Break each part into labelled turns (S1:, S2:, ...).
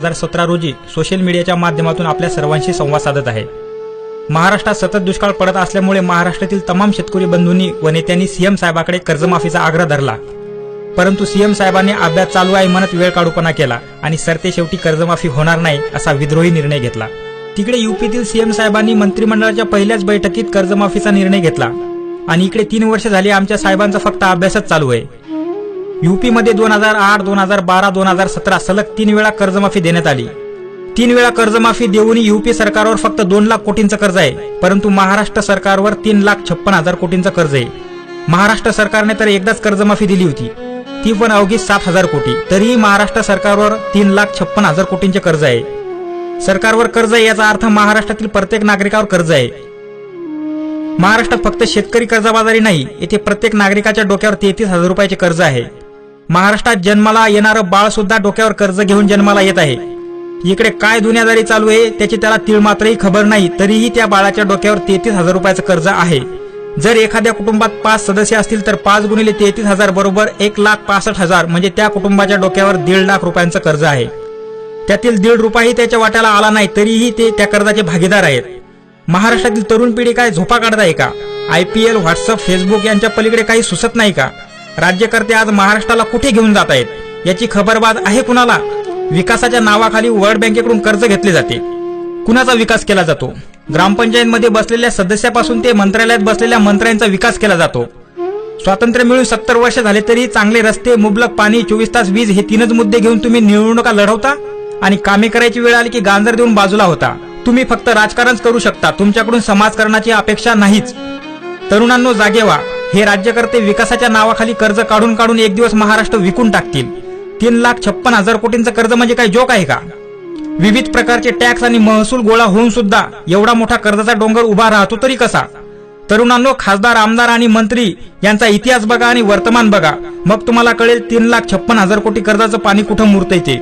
S1: 2017 रोजी सोशल मीडियाच्या माध्यमातून आपल्या सर्वांशी संवाद साधत आहे। महाराष्ट्रात सतत दुष्काळ पडत असल्यामुळे महाराष्ट्रातील तमाम शेतकरी बंधूंनी व नेत्यांनी सीएम साहेबांकडे कर्जमाफीचा आग्रह धरला, परंतु सीएम साहेबांनी अभ्यास चालू आहे म्हणत वेळ काढूपणा केला आणि सरते शेवटी कर्जमाफी होणार नाही असा विद्रोही निर्णय घेतला। तिकडे यूपीतील सीएम साहेबांनी मंत्रिमंडळाच्या पहिल्याच बैठकीत कर्जमाफीचा निर्णय घेतला आणि इकडे 3 वर्ष झाली आमच्या साहेबांचा फक्त अभ्यासच चालू आहे। यूपीमध्ये 2008, 2012, 2017 सलग 3 वेळा कर्जमाफी देण्यात आली। 3 वेळा कर्जमाफी देऊनही यूपी सरकारवर फक्त 2 लाख कोटींचं कर्ज आहे, परंतु महाराष्ट्र सरकारवर 3,56,000 कोटींचं कर्ज आहे। महाराष्ट्र सरकारने तर एकदाच कर्जमाफी दिली होती, ती पण अवघी 7,000 कोटी। तरीही महाराष्ट्र सरकारवर 3,56,000 कोटींचे कर्ज आहे। सरकारवर कर्ज आहे याचा अर्थ महाराष्ट्रातील प्रत्येक नागरिकावर कर्ज आहे। महाराष्ट्रात फक्त शेतकरी कर्जबाजारी नाही, येथे प्रत्येक नागरिकाच्या डोक्यावर 33,000 रुपयाचे कर्ज आहे। महाराष्ट्रात जन्माला येणारं बाळ सुद्धा डोक्यावर कर्ज घेऊन जन्माला येत आहे। इकडे काय दुनियादारी चालू आहे त्याची त्याला तीळ मात्रही खबर नाही, तरीही त्या बाळाच्या डोक्यावर 33,000 रुपयाचं कर्ज आहे। जर एखाद्या कुटुंबात 5 सदस्य असतील तर 5 गुणिले 33,000 बरोबर 1,65,000 म्हणजे त्या कुटुंबाच्या डोक्यावर 1.5 लाख रुपयांचं कर्ज आहे। त्यातील 1.5 रुपयाही त्याच्या वाट्याला आला नाही, तरीही ते त्या कर्जाचे भागीदार आहेत। महाराष्ट्रातील तरुण पिढी काय झोपा काढत आहे का? IPL, व्हॉट्सअप, फेसबुक यांच्या पलीकडे काही सुचत नाही का? राज्यकर्ते आज महाराष्ट्राला कुठे घेऊन जात आहेत याची खबरबाज आहे कुणाला? विकासाच्या नावाखाली वर्ल्ड बँकेकडून कर्ज घेतले जाते। कुणाचा विकास केला जातो? ग्रामपंचायतमध्ये बसलेल्या सदस्यापासून ते मंत्रालयात बसलेल्या मंत्र्यांचा विकास केला जातो। स्वातंत्र्य मिळून 70 वर्ष झाले तरी चांगले रस्ते, मुबलक पाणी, 24 तास वीज हे 3च मुद्दे घेऊन तुम्ही निवडणुका लढवता आणि कामे करायची वेळ आली की गांजर देऊन बाजूला होता। तुम्ही फक्त राजकारणच करू शकता, तुमच्याकडून समाजकारणाची अपेक्षा नाहीच। तरुणांनो जागे व्हा, हे राज्यकर्ते विकासाच्या नावाखाली कर्ज काढून काढून एक दिवस महाराष्ट्र विकून टाकतील। 3,56,000 कोटींचं कर्ज म्हणजे काही जोक आहे का? विविध प्रकारचे टॅक्स आणि महसूल गोळा होऊन सुद्धा एवढा मोठा कर्जाचा डोंगर उभा राहतो तरी कसा? तरुणांनो, खासदार, आमदार आणि मंत्री यांचा इतिहास बघा आणि वर्तमान बघा, मग तुम्हाला कळेल 3,56,000 कोटी कर्जाचं पाणी कुठं मुरतंय ते।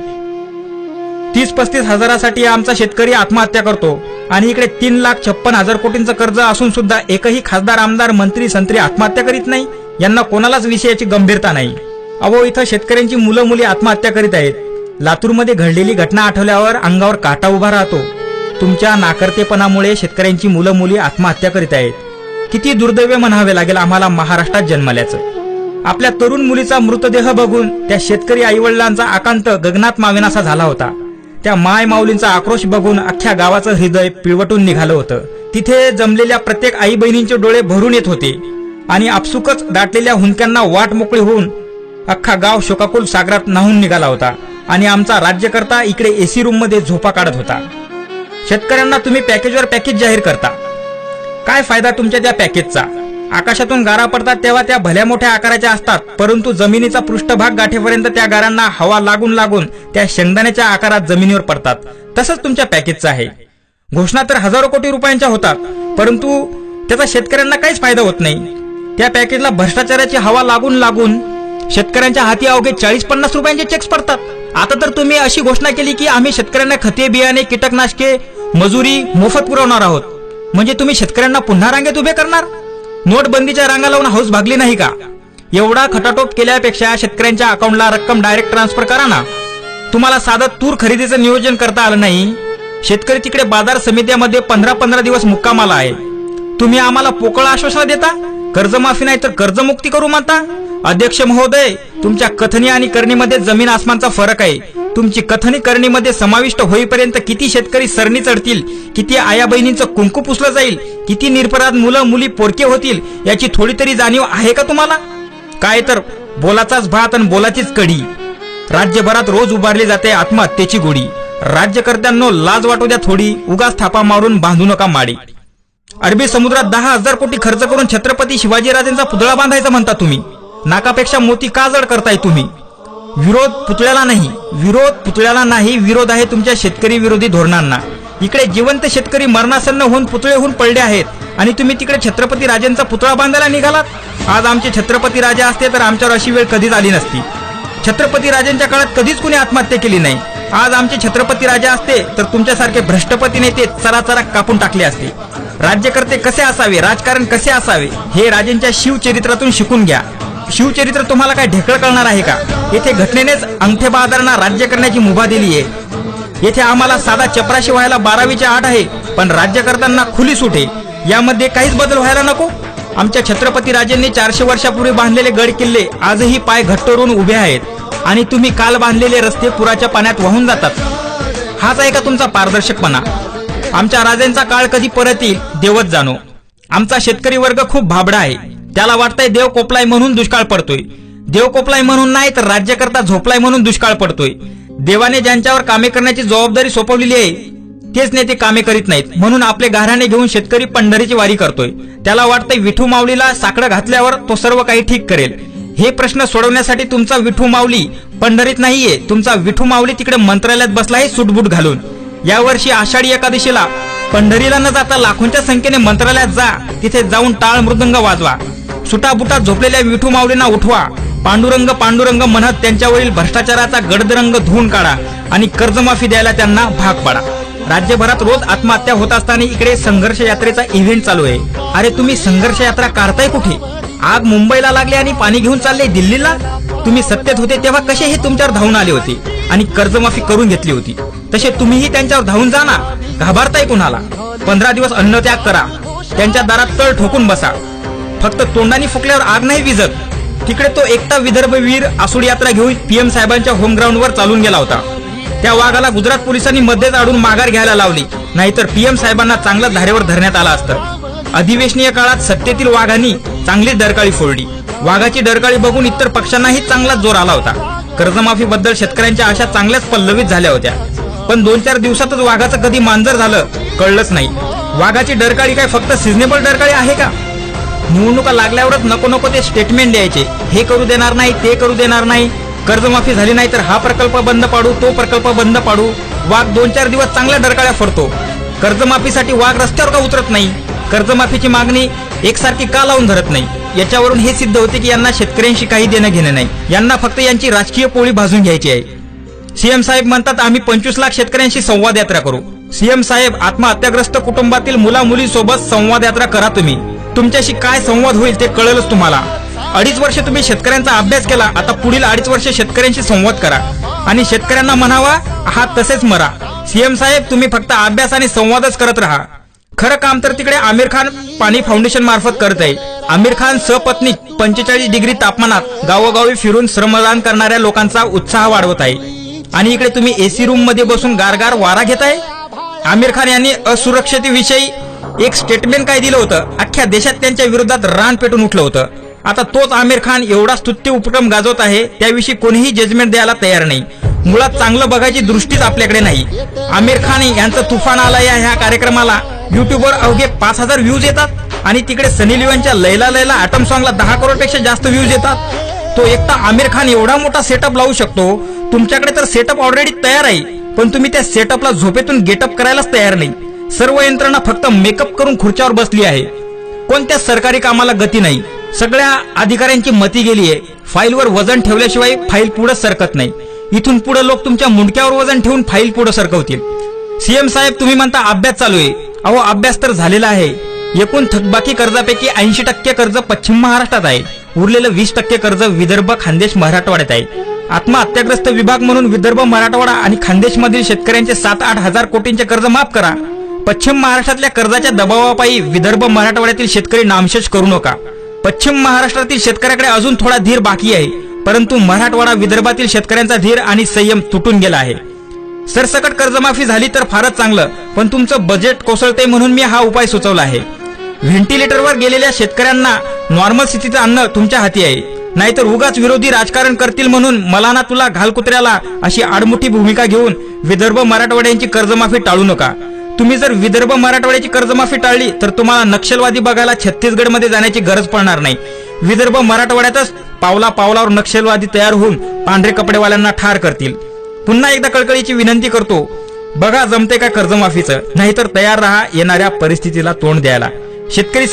S1: 30-35 हजारासाठी आमचा शेतकरी आत्महत्या करतो आणि इकडे 3,56,000 कोटींचं कर्ज असून सुद्धा एकही खासदार, आमदार, मंत्री, संत्री आत्महत्या करीत नाही। यांना कोणालाच विषयाची गंभीरता नाही। अहो, इथं शेतकऱ्यांची मुलं मुली आत्महत्या करीत आहेत। लातूरमध्ये घडलेली घटना आठवल्यावर अंगावर काटा उभा राहतो। तुमच्या नाकर्तेपणामुळे शेतकऱ्यांची मुलं मुली आत्महत्या करीत आहेत। किती दुर्दैव म्हणावे लागेल आम्हाला महाराष्ट्रात जन्मल्याचं। आपल्या तरुण मुलीचा मृतदेह बघून त्या शेतकरी आईवडिलांचा आकांत गगनात मावेनासा झाला होता। त्या माय माऊलींचा आक्रोश बघून अख्ख्या गावाचं हृदय पिळवटून निघालं होतं। तिथे जमलेल्या प्रत्येक आई बहिणींचे डोळे भरून येत होते आणि आपसुकच दाटलेल्या हुंदक्यांना वाट मोकळी होऊन अख्खा गाव शोकाकुल सागरात न्हाऊन निघाला होता आणि आमचा राज्यकर्ता इकडे AC रूम मध्ये झोपा काढत होता। शेतकऱ्यांना तुम्ही पॅकेजवर पॅकेज जाहीर करता, काय फायदा तुमच्या त्या पॅकेजचा? आकाशातून गारा पडतात तेव्हा त्या भल्या मोठ्या आकाराच्या असतात, परंतु जमिनीचा पृष्ठभाग गाठेपर्यंत त्या गारांना हवा लागून लागून त्या शेंगदाण्याच्या आकारात जमिनीवर पडतात। तसंच तुमच्या पॅकेजचं आहे। घोषणा तर हजारो कोटी रुपयांच्या होतात, परंतु त्याचा शेतकऱ्यांना काहीच फायदा होत नाही। त्या पॅकेजला भ्रष्टाचाराची हवा लागून लागून शेतकऱ्यांच्या हाती अवघे 40-50 रुपयांचे चेक्स पडतात। आता तर तुम्ही अशी घोषणा केली की आम्ही शेतकऱ्यांना खते, बियाणे, कीटकनाशके, मजुरी मोफत पुरवणार आहोत। म्हणजे तुम्ही शेतकऱ्यांना पुन्हा रांगेत उभे करणार? नोटबंदीच्या रांगा लावून हौस भागली नाही का? एवढा खटाटोप केल्यापेक्षा शेतकऱ्यांच्या अकाउंटला रक्कम डायरेक्ट ट्रान्सफर करा ना। तुम्हाला साधं तूर खरेदीचं नियोजन करता आलं नाही। शेतकरी तिकडे बाजार समित्यामध्ये 15-15 दिवस मुक्कामाला आहे। तुम्ही आम्हाला पोकळ आश्वासन देता, कर्जमाफी नाही तर कर्जमुक्ती करू म्हणता। अध्यक्ष महोदय, तुमच्या कथनी आणि करणीमध्ये जमीन आसमानचा फरक आहे। तुमची कथनी करणीमध्ये समाविष्ट होईपर्यंत किती शेतकरी सरणी चढतील, किती आया बहिणींचं कुंकू पुसलं जाईल, किती निरपराध मुलं मुली पोरके होतील याची थोडी तरी जाणीव आहे का तुम्हाला? काय तर बोलाचाच भात आणि बोलाचीच कढी। राज्यभरात रोज उभारली जाते आत्महत्येची गोडी। राज्यकर्त्यांनो, लाज वाटू द्या थोडी, उगाच थापा मारून बांधू नका माडी। अरबी समुद्रात 10,000 कोटी खर्च करून छत्रपती शिवाजीराजांचा पुतळा बांधायचा म्हणता तुम्ही। नाकापेक्षा मोती का जड करताय तुम्ही? विरोध पुतळ्याला नाही, विरोध पुतळ्याला नाही, विरोध आहे तुमच्या शेतकरी विरोधी धोरणांना। इकडे जिवंत शेतकरी मरणासन्न होऊन पुतळे होऊन पडले आहेत आणि तुम्ही तिकडे छत्रपती राजांचा पुतळा बांधायला निघालात। आज आमचे छत्रपती राजा असते तर आमच्यावर अशी वेळ कधीच आली नसती। छत्रपती राजांच्या काळात कधीच कुणी आत्महत्या केली नाही। आज आमचे छत्रपती राजा असते तर तुमच्यासारखे भ्रष्टपती नेते चराचरा कापून टाकले असते। राज्यकर्ते कसे असावे, राजकारण कसे असावे हे राजांच्या शिवचरित्रातून शिकून घ्या। शिवचरित्र तुम्हाला काय ढेकळ कळणार आहे का? येथे घटनेनेच अंगठे बहादरांना राज्य करण्याची मुभा दिली आहे। येथे आम्हाला साधा चपराशी व्हायला 12वीच्या आठ आहे, पण राज्य करताना खुली सूट आहे. यामध्ये काहीच बदल व्हायला नको. आमच्या छत्रपती राजांनी 400 वर्षापूर्वी बांधलेले गड किल्ले आजही पाय घट्ट रोवून उभे आहेत, आणि तुम्ही काल बांधलेले रस्ते पुराच्या पाण्यात वाहून जातात. हाच आहे का तुमचा पारदर्शकपणा? आमच्या राजांचा काळ कधी परत येईल देवच जाणो. आमचा शेतकरी वर्ग खूप भाबडा आहे. त्याला वाटतंय देव कोपलाय म्हणून दुष्काळ पडतोय. देव कोपलाय म्हणून नाही तर राज्यकर्ता झोपलाय म्हणून दुष्काळ पडतोय. देवाने ज्यांच्यावर कामे करण्याची जबाबदारी सोपवलेली आहे तेच नेते कामे करीत नाहीत, म्हणून आपले गाऱ्हाणे घेऊन शेतकरी पंढरीची वारी करतोय. त्याला वाटतंय विठू माऊलीला साकडं घातल्यावर तो सर्व काही ठीक करेल. हे प्रश्न सोडवण्यासाठी तुमचा विठू माऊली पंढरीत नाहीये, तुमचा विठू माऊली तिकडे मंत्रालयात बसलाय सूटबूट घालून. यावर्षी आषाढी एकादशीला पंढरीला न जाता लाखोंच्या संख्येने मंत्रालयात जा. तिथे जाऊन टाळ मृदंग वाजवा. सुटाबुटात झोपलेल्या विठू माऊलींना उठवा. पांडुरंग पांडुरंग म्हणत त्यांच्यावरील भ्रष्टाचाराचा गडदरंग धुवून काढा आणि कर्जमाफी द्यायला त्यांना भाग पाडा. राज्यभरात रोज आत्महत्या होत असताना इकडे संघर्ष यात्रेचा इव्हेंट चालू आहे. अरे तुम्ही संघर्ष यात्रा काढताय कुठे? आग मुंबईला लागली आणि पाणी घेऊन चालले दिल्लीला. तुम्ही सत्तेत होते तेव्हा कसे हे तुमच्यावर धावून आले होते आणि कर्जमाफी करून घेतली होती, तसे तुम्हीही त्यांच्यावर धावून जा ना. घाबरताय कुणाला? 15 दिवस अन्नत्याग करा. त्यांच्या दारात तळ ठोकून बसा. फक्त तोंडाने फुकल्यावर आग नाही विझत. तिकडे तो एकटा विदर्भ वीर आसूड यात्रा घेऊन पीएम साहेबांच्या होमग्राऊंडवर चालून गेला होता. त्या वाघाला गुजरात पोलिसांनी मध्येच अडून माघार घ्यायला लावली, नाहीतर पीएम साहेबांना चांगलं धारेवर धरण्यात आलं असतं. अधिवेशनीय काळात सत्तेतील वाघांनी चांगलीच डरकाळी फोडली. वाघाची डरकाळी बघून इतर पक्षांनाही चांगलाच जोर आला होता. कर्जमाफीबद्दल शेतकऱ्यांच्या आशा चांगल्याच पल्लवित झाल्या होत्या, पण 2-4 दिवसातच वाघाचं कधी मांजर झालं कळलंच नाही. वाघाची डरकाळी काय फक्त सिजनेबल डरकाळी आहे का? निवडणुका लागल्यावरच नको नको ते स्टेटमेंट द्यायचे, हे करू देणार नाही, ते करू देणार नाही. कर्जमाफी झाली नाही तर हा प्रकल्प बंद पाडू, तो प्रकल्प बंद पाडू. वाघ 2-4 दिवस चांगल्या डरकाळ्या फोडतो. कर्जमाफीसाठी वाघ रस्त्यावर का उतरत नाही? कर्जमाफीची मागणी एकसारखी का लावून धरत नाही? याच्यावरून हे सिद्ध होते की यांना शेतकऱ्यांशी काही देणं घेणं नाही. यांना फक्त यांची राजकीय पोळी भाजून घ्यायची आहे. सीएम साहेब म्हणतात आम्ही 25 लाख शेतकऱ्यांशी संवाद यात्रा करू. सीएम साहेब, आत्महत्याग्रस्त कुटुंबातील मुला मुलीसोबत संवाद यात्रा करा. तुम्ही तुमच्याशी काय संवाद होईल ते कळेलच तुम्हाला. 2.5 वर्ष तुम्ही शेतकऱ्यांचा अभ्यास केला, आता पुढील 2.5 वर्ष शेतकऱ्यांशी संवाद करा आणि शेतकऱ्यांना म्हणावा आहात तसेच मरा. सीएम साहेब, तुम्ही फक्त अभ्यास आणि संवादच करत राहा. खरं काम तर तिकडे आमिर खान पाणी फाउंडेशन मार्फत करत आहे. आमिर खान सपत्नीक 45 डिग्री तापमानात गावोगावी फिरून श्रमदान करणाऱ्या लोकांचा उत्साह वाढवत आहे, आणि इकडे तुम्ही एसी रूम मध्ये बसून गारगार वारा घेताय. आमिर खान यांनी असुरक्षतेविषयी एक स्टेटमेंट काय दिलं होतं, अख्ख्या देशात त्यांच्या विरोधात रान पेटून उठलं होतं. आता तोच आमिर खान एवढा स्तुत्य उपक्रम गाजवत आहे, त्याविषयी कोणीही जजमेंट द्यायला तयार नाही. मुळात चांगलं बघायची दृष्टीच आपल्याकडे नाही. आमिर खान यांचं तुफान आलं या ह्या कार्यक्रमाला युट्यूबवर अवघे 5000 व्ह्यूज येतात, आणि तिकडे सनी लिओनच्या लैला लैला ॲटम सॉंगला 10 करोडपेक्षा जास्त व्ह्यूज येतात. तो एकटा आमिर खान एवढा मोठा सेटअप लावू शकतो. तुमच्याकडे तर सेटअप ऑलरेडी तयार आहे, पण तुम्ही त्या सेटअपला झोपेतून गेटअप करायलाच तयार नाही. सर्व यंत्रणा फक्त मेकअप करून खुर्च्यावर बसली आहे. कोणत्या सरकारी कामाला गती नाही. सगळ्या अधिकाऱ्यांची मती गेली आहे. फाईलवर वजन ठेवल्याशिवाय फाईल पुढे सरकत नाही. इथून पुढे लोक तुमच्या मुंडक्यावर वजन ठेवून फाईल पुढे सरकवतील. सीएम साहेब, तुम्ही म्हणता अभ्यास चालू आहे. अहो, अभ्यास तर झालेला आहे. एकूण थकबाकी कर्जापैकी 80% कर्ज पश्चिम महाराष्ट्रात आहे. उरलेलं 20% कर्ज विदर्भ, खानदेश, मराठवाड्यात आहे. आत्महत्याग्रस्त विभाग म्हणून विदर्भ, मराठवाडा आणि खानदेशमधील शेतकऱ्यांचे 7-8 हजार कोटींचे कर्ज माफ करा. पश्चिम महाराष्ट्रातल्या कर्जाच्या दबावापायी विदर्भ, मराठवाड्यातील शेतकरी नामशेष करू नका. पश्चिम महाराष्ट्रातील शेतकऱ्याकडे अजून थोडा धीर बाकी आहे, परंतु मराठवाडा, विदर्भातील शेतकऱ्यांचा धीर आणि संयम तुटून गेला आहे. सरसकट कर्जमाफी झाली तर फारच चांगलं, पण तुमचं बजेट कोसळतंय म्हणून मी हा उपाय सुचवला आहे. व्हेंटिलेटरवर गेलेल्या शेतकऱ्यांना नॉर्मल स्थितीचं अन्न तुमच्या हाती आहे. नाहीतर उगाच विरोधी राजकारण करतील म्हणून मला ना तुला घाल कुत्र्याला अशी आडमुठी भूमिका घेऊन विदर्भ, मराठवाड्यांची कर्जमाफी टाळू नका. तुम्ही जर विदर्भ, मराठवाड्याची कर्जमाफी टाळली तर तुम्हाला नक्षलवादी बघायला छत्तीसगडमध्ये जाण्याची गरज पडणार नाही. विदर्भ, मराठवाड्यातच पावला पावलावर नक्षलवादी तयार होऊन पांढरे कपडेवाल्यांना ठार करतील. पुन्हा एकदा कळकळीची विनंती करतो, बघा जमते का कर्जमाफीचं, नाहीतर तयार राहा येणाऱ्या परिस्थितीला तोंड द्यायला. शेतकरी